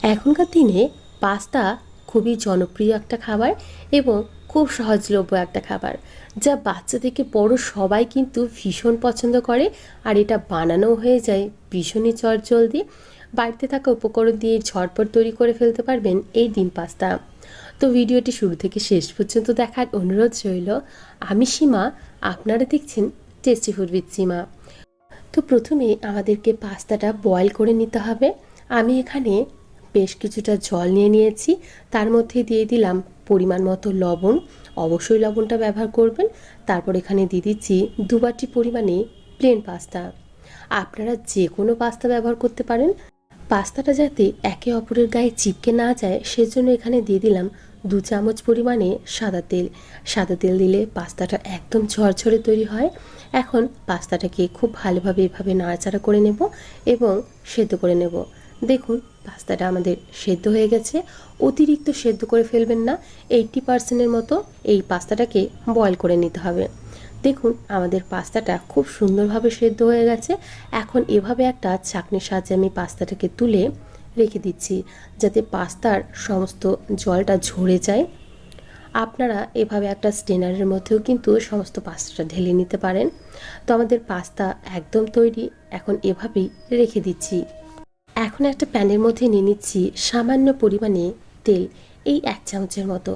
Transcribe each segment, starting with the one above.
এখনকার দিনে পাস্তা খুবই জনপ্রিয় একটা খাবার এবং খুব সহজলভ্য একটা খাবার, যা বাচ্চা থেকে বড় সবাই কিন্তু ভীষণ পছন্দ করে। আর এটা বানানোও হয়ে যায় ভীষণই চটজলদি। বাড়িতে থাকা উপকরণ দিয়ে ঝটপট তৈরি করে ফেলতে পারবেন এই ডিম পাস্তা। তো ভিডিওটি শুরু থেকে শেষ পর্যন্ত দেখার অনুরোধ রইল। আমি সীমা, আপনারা দেখছেন টেস্টি ফুড উইথ সীমা। তো প্রথমে আমাদেরকে পাস্তাটা বয়েল করে নিতে হবে। আমি এখানে বেশ কিছুটা জল নিয়ে নিয়েছি, তার মধ্যে দিয়ে দিলাম পরিমাণ মতো লবণ। অবশ্যই লবণটা ব্যবহার করবেন। তারপর এখানে দিয়ে দিচ্ছি 2 বাটি পরিমাণে প্লেন পাস্তা। আপনারা যে কোনো পাস্তা ব্যবহার করতে পারেন। পাস্তাটা যাতে একে অপরের গায়ে চিপকে না যায় সেজন্য এখানে দিয়ে দিলাম 2 চামচ পরিমাণে সাদা তেল। সাদা তেল দিলে পাস্তাটা একদম ঝরঝরে তৈরি হয়। এখন পাস্তাটাকে খুব ভালোভাবে এভাবে নাড়াচাড়া করে নেব এবং সেদ্ধ করে নেব। দেখুন পাস্তাটা আমাদের সেদ্ধ হয়ে গেছে। অতিরিক্ত সেদ্ধ করে ফেলবেন না, 80% মতো এই পাস্তাটাকে বয়েল করে নিতে হবে। দেখুন আমাদের পাস্তাটা খুব সুন্দরভাবে সেদ্ধ হয়ে গেছে। এখন এভাবে একটা ছাঁকনির সাহায্যে আমি পাস্তাটাকে তুলে রেখে দিচ্ছি, যাতে পাস্তার সমস্ত জলটা ঝরে যায়। আপনারা এভাবে একটা স্ট্রেনারের মধ্যেও কিন্তু সমস্ত পাস্তাটা ঢেলে নিতে পারেন। তো আমাদের পাস্তা একদম তৈরি। এখন এভাবেই রেখে দিচ্ছি। এখন একটা প্যানের মধ্যে নিয়ে নিচ্ছি সামান্য পরিমাণে তেল, এই 1 চামচের মতো।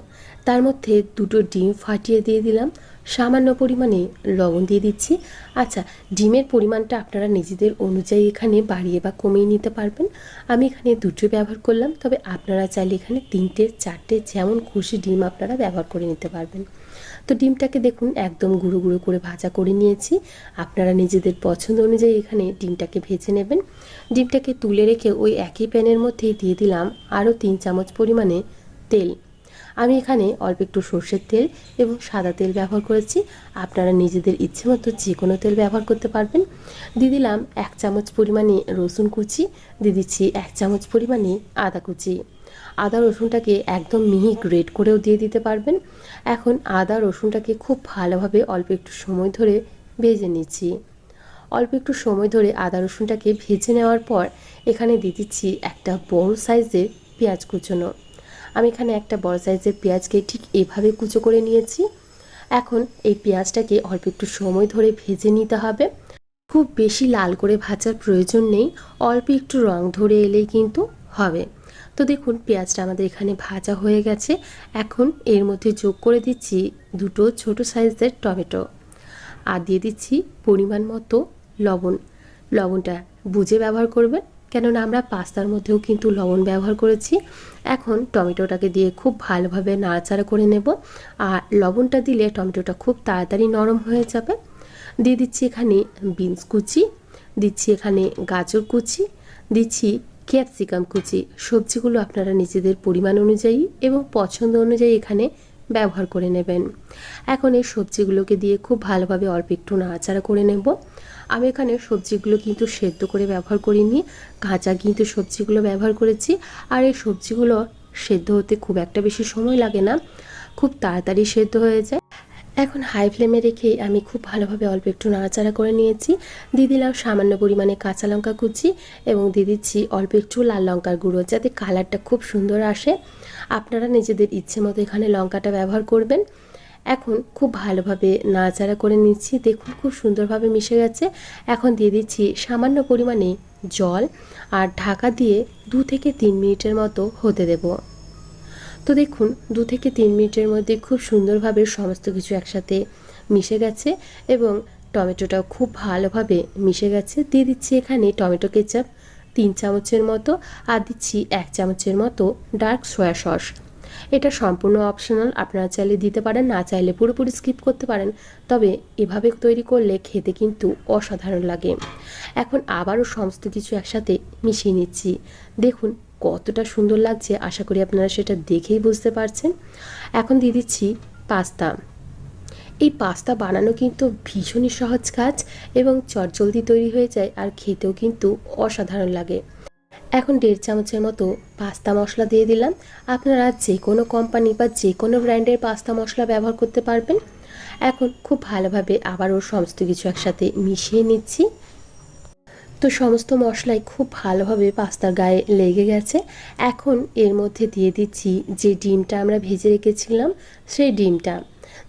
তার মধ্যে 2টো ডিম ফাটিয়ে দিয়ে দিলাম। সামান্য পরিমাণে লবণ দিয়ে দিচ্ছি। আচ্ছা, ডিমের পরিমাণটা আপনারা নিজেদের অনুযায়ী এখানে বাড়িয়ে বা কমিয়ে নিতে পারবেন। আমি এখানে 2টো ব্যবহার করলাম, তবে আপনারা চাইলে এখানে 3টে 4টে যেমন খুশি ডিম আপনারা ব্যবহার করে নিতে পারবেন। তো ডিমটাকে দেখুন একদম গুঁড়ো গুঁড়ো করে ভাজা করে নিয়েছি। আপনারা নিজেদের পছন্দ অনুযায়ী এখানে ডিমটাকে ভেজে নেবেন। ডিমটাকে তুলে রেখে ওই একই প্যানের মধ্যেই দিয়ে দিলাম আরও 3 চামচ পরিমাণে তেল। আমি এখানে অল্প একটু সর্ষের তেল এবং সাদা তেল ব্যবহার করেছি। আপনারা নিজেদের ইচ্ছে মতো যে কোনো তেল ব্যবহার করতে পারবেন। দিয়ে দিলাম 1 চামচ পরিমাণে রসুন কুচি, দিয়ে দিচ্ছি 1 চামচ পরিমাণে আদা কুচি। আদা রসুনটাকে একদম মিহি গ্রেট করেও দিয়ে দিতে পারবেন। এখন আদা রসুনটাকে খুব ভালোভাবে অল্প একটু সময় ধরে ভেজে নিচ্ছি। অল্প একটু সময় ধরে আদা রসুনটাকে ভেজে নেওয়ার পর এখানে দিয়ে দিচ্ছি একটা বড় সাইজের পেঁয়াজ কুচোনো। আমি এখানে একটা বড় সাইজের পেঁয়াজকে ঠিক এভাবে কুচো করে নিয়েছি। এখন এই পেঁয়াজটাকে অল্প একটু সময় ধরে ভেজে নিতে হবে। খুব বেশি লাল করে ভাজার প্রয়োজন নেই, অল্প একটু রং ধরে এলেই কিন্তু হবে। তো দেখুন পেঁয়াজটা আমাদের এখানে ভাজা হয়ে গেছে। এখন এর মধ্যে যোগ করে দিচ্ছি 2টো ছোট সাইজের টমেটো, আর দিয়ে দিচ্ছি পরিমাণ মতো লবণ। লবণটা বুঝে ব্যবহার করবেন, কেননা আমরা পাস্তার মধ্যেও কিন্তু লবণ ব্যবহার করেছি। এখন টমেটোটাকে দিয়ে খুব ভালোভাবে নাড়াচাড়া করে নেব। আর লবণটা দিলে টমেটোটা খুব তাড়াতাড়ি নরম হয়ে যাবে। দিয়ে দিচ্ছি এখানে বিনস কুচি, দিচ্ছি এখানে গাজর কুচি, দিচ্ছি ক্যাপসিকাম কুচি। সবজিগুলো আপনারা নিজেদের পরিমাণ অনুযায়ী এবং পছন্দ অনুযায়ী এখানে ব্যবহার করে নেবেন। এখন এই সবজিগুলোকে দিয়ে খুব ভালোভাবে অল্প একটু নাড়াচাড়া করে নেব। আমি এখানে সবজিগুলো কিন্তু সেদ্ধ করে ব্যবহার করিনি, কাঁচা কিন্তু সবজিগুলো ব্যবহার করেছি। আর এই সবজিগুলো সেদ্ধ হতে খুব একটা বেশি সময় লাগে না, খুব তাড়াতাড়ি সেদ্ধ হয়ে যায়। এখন হাই ফ্লেমে রেখে আমি খুব ভালোভাবে অল্প একটু নাড়াচাড়া করে নিয়েছি। দিয়ে দিলাম সামান্য পরিমাণে কাঁচা লঙ্কা কুচি এবং দিয়ে দিচ্ছি অল্প একটু লাল লঙ্কার গুঁড়ো, যাতে কালারটা খুব সুন্দর আসে। আপনারা নিজেদের ইচ্ছে মতো এখানে লঙ্কাটা ব্যবহার করবেন। এখন খুব ভালোভাবে নাড়াচাড়া করে নিচ্ছি। দেখুন খুব সুন্দরভাবে মিশে গেছে। এখন দিয়ে দিচ্ছি সামান্য পরিমাণে জল আর ঢাকা দিয়ে 2 থেকে 3 মিনিটের মতো হতে দেব। তো দেখুন 2 থেকে 3 মিনিটের মধ্যে খুব সুন্দরভাবে সমস্ত কিছু একসাথে মিশে গেছে এবং টমেটোটাও খুব ভালোভাবে মিশে গেছে। দিয়ে দিচ্ছি এখানে টমেটো কেচাপ 3 চামচের মতো, আর দিচ্ছি 1 চামচের মতো ডার্ক সয়া সস। এটা সম্পূর্ণ অপশনাল, আপনারা চাইলে দিতে পারেন, না চাইলে পুরোপুরি স্কিপ করতে পারেন। তবে এভাবে তৈরি করলে খেতে কিন্তু অসাধারণ লাগে। এখন আবারও সমস্ত কিছু একসাথে মিশিয়ে নিচ্ছি। দেখুন কতটা সুন্দর লাগছে, আশা করি আপনারা সেটা দেখেই বুঝতে পারছেন। এখন দিয়ে দিচ্ছি পাস্তা। এই পাস্তা বানানো কিন্তু ভীষণই সহজ কাজ এবং চটজলদি তৈরি হয়ে যায়, আর খেতেও কিন্তু অসাধারণ লাগে। এখন 1.5 চামচের মতো পাস্তা মশলা দিয়ে দিলাম। আপনারা যে কোনো কোম্পানি বা যে কোনো ব্র্যান্ডের পাস্তা মশলা ব্যবহার করতে পারবেন। এখন খুব ভালোভাবে আবারও সমস্ত কিছু একসাথে মিশিয়ে নিচ্ছি। তো তো সমস্ত মশলাই খুব ভালোভাবে পাস্তার গায়ে লেগে গেছে। এখন এর মধ্যে দিয়ে দিচ্ছি যে ডিমটা আমরা ভেজে রেখেছিলাম সেই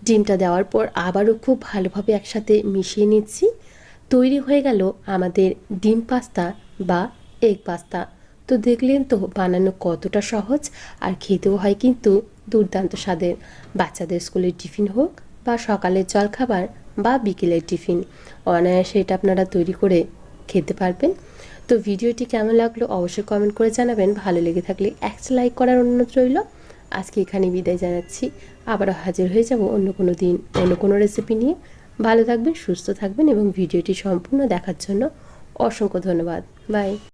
ডিমটা দেওয়ার পর আবারও খুব ভালোভাবে একসাথে মিশিয়ে নিচ্ছি। তৈরি হয়ে গেল আমাদের ডিম পাস্তা বা এগ পাস্তা। তো দেখলেন তো বানানো কতটা সহজ, আর খেতেও হয় কিন্তু দুর্দান্ত স্বাদের। বাচ্চাদের স্কুলের টিফিন হোক বা সকালের জলখাবার বা বিকেলের টিফিন, অনায়াসে এটা আপনারা তৈরি করে খেতে পারবেন। তো ভিডিওটি কেমন লাগলো অবশ্যই কমেন্ট করে জানাবেন। ভালো লেগে থাকলে একটা লাইক করার অনুরোধ রইল। আজকে এখানে বিদায় জানাচ্ছি। আবারও হাজির হয়ে যাব অন্য কোনো দিন অন্য কোনো রেসিপি নিয়ে। ভালো থাকবেন, সুস্থ থাকবেন এবং ভিডিওটি সম্পূর্ণ দেখার জন্য অসংখ্য ধন্যবাদ। বাই।